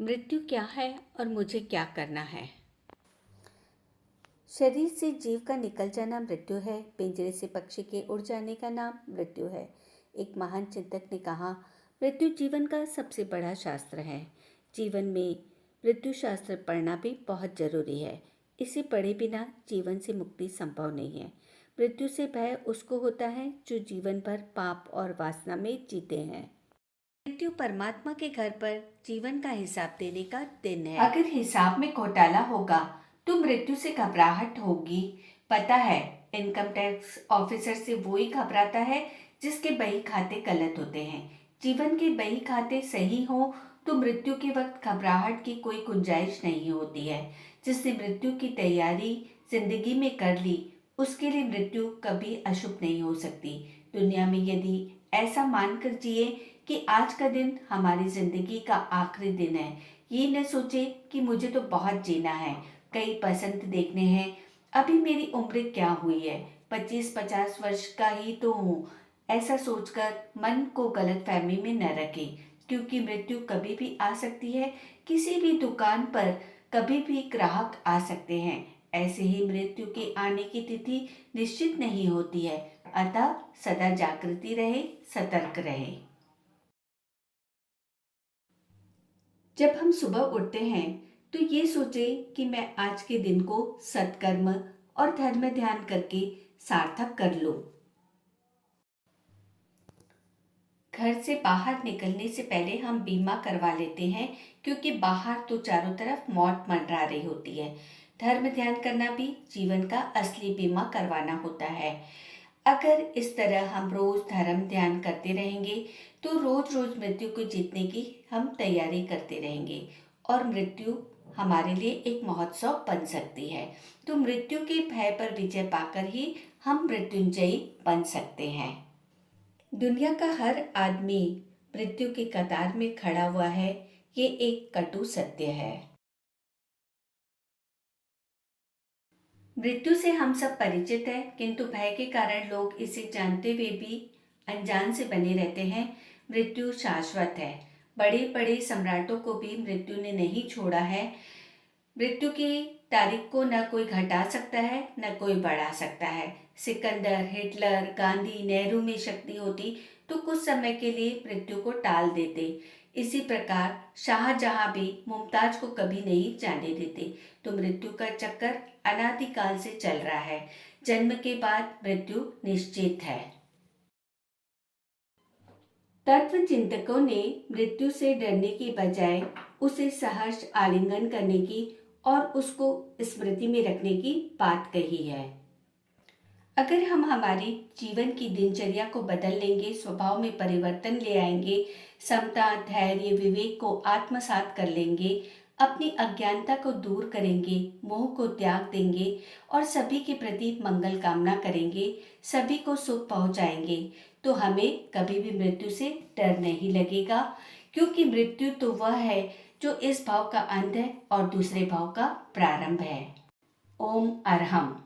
मृत्यु क्या है और मुझे क्या करना है। शरीर से जीव का निकल जाना मृत्यु है। पिंजरे से पक्षी के उड़ जाने का नाम मृत्यु है। एक महान चिंतक ने कहा, मृत्यु जीवन का सबसे बड़ा शास्त्र है। जीवन में मृत्यु शास्त्र पढ़ना भी बहुत जरूरी है। इसे पढ़े बिना जीवन से मुक्ति संभव नहीं है। मृत्यु से भय उसको होता है जो जीवन भर पाप और वासना में जीते हैं। मृत्यु परमात्मा के घर पर जीवन का हिसाब देने का दिन है। अगर हिसाब में घोटाला होगा तो मृत्यु से घबराहट होगी। पता है, इनकम टैक्स ऑफिसर से वही घबराता है जिसके बही खाते गलत होते हैं। जीवन के बही खाते सही हो तो मृत्यु के वक्त घबराहट की कोई गुंजाइश नहीं होती है। जिसने मृत्यु की तैयारी जिंदगी में कर ली, उसके लिए मृत्यु कभी अशुभ नहीं हो सकती। दुनिया में यदि ऐसा मानकर जिए कि आज का दिन हमारी जिंदगी का आखिरी दिन है, ये न सोचे कि मुझे तो बहुत जीना है, कई पसंद देखने हैं, अभी मेरी उम्र क्या हुई है, 25-50 वर्ष का ही तो हूँ। ऐसा सोचकर मन को गलत फहमी में न रखें, क्योंकि मृत्यु कभी भी आ सकती है। किसी भी दुकान पर कभी भी ग्राहक आ सकते हैं। ऐसे ही मृत्यु के आने की तिथि निश्चित नहीं होती है। अतः सदा जागृति रहे, सतर्क रहे। जब हम सुबह उठते हैं तो ये सोचे कि मैं आज के दिन को सत्कर्म और धर्म ध्यान करके सार्थक कर लूं। घर से बाहर निकलने से पहले हम बीमा करवा लेते हैं, क्योंकि बाहर तो चारों तरफ मौत मंडरा रही होती है। धर्म ध्यान करना भी जीवन का असली बीमा करवाना होता है। अगर इस तरह हम रोज धर्म ध्यान करते रहेंगे तो रोज रोज मृत्यु को जीतने की हम तैयारी करते रहेंगे और मृत्यु हमारे लिए एक महोत्सव बन सकती है। तो मृत्यु के भय पर विजय पाकर ही हम मृत्युंजयी बन सकते हैं। दुनिया का हर आदमी मृत्यु की कतार में खड़ा हुआ है, ये एक कटु सत्य है। मृत्यु से हम सब परिचित हैं, किंतु भय के कारण लोग इसे जानते हुए भी अनजान से बने रहते हैं। मृत्यु शाश्वत है। बड़े बड़े सम्राटों को भी मृत्यु ने नहीं छोड़ा है। मृत्यु की तारीख को न कोई घटा सकता है, न कोई बढ़ा सकता है। सिकंदर, हिटलर, गांधी, नेहरू में शक्ति होती तो कुछ समय के लिए मृत्यु को टाल देते। इसी प्रकार शाहजहां भी मुमताज को कभी नहीं जाने देते। तो मृत्यु का चक्कर अनादिकाल से चल रहा है। जन्म के बाद मृत्यु निश्चित है। तत्व चिंतकों ने मृत्यु से डरने की बजाय उसे सहर्ष आलिंगन करने की और उसको स्मृति में रखने की बात कही है। अगर हम हमारी जीवन की दिनचर्या को बदल लेंगे, स्वभाव में परिवर्तन ले आएंगे, समता, धैर्य, विवेक को आत्मसात कर लेंगे, अपनी अज्ञानता को दूर करेंगे, मोह को त्याग देंगे और सभी के प्रति मंगल कामना करेंगे, सभी को सुख पहुंचाएंगे, तो हमें कभी भी मृत्यु से डर नहीं लगेगा। क्योंकि मृत्यु तो वह है जो इस भाव का अंत है और दूसरे भाव का प्रारंभ है। ओम अरहम।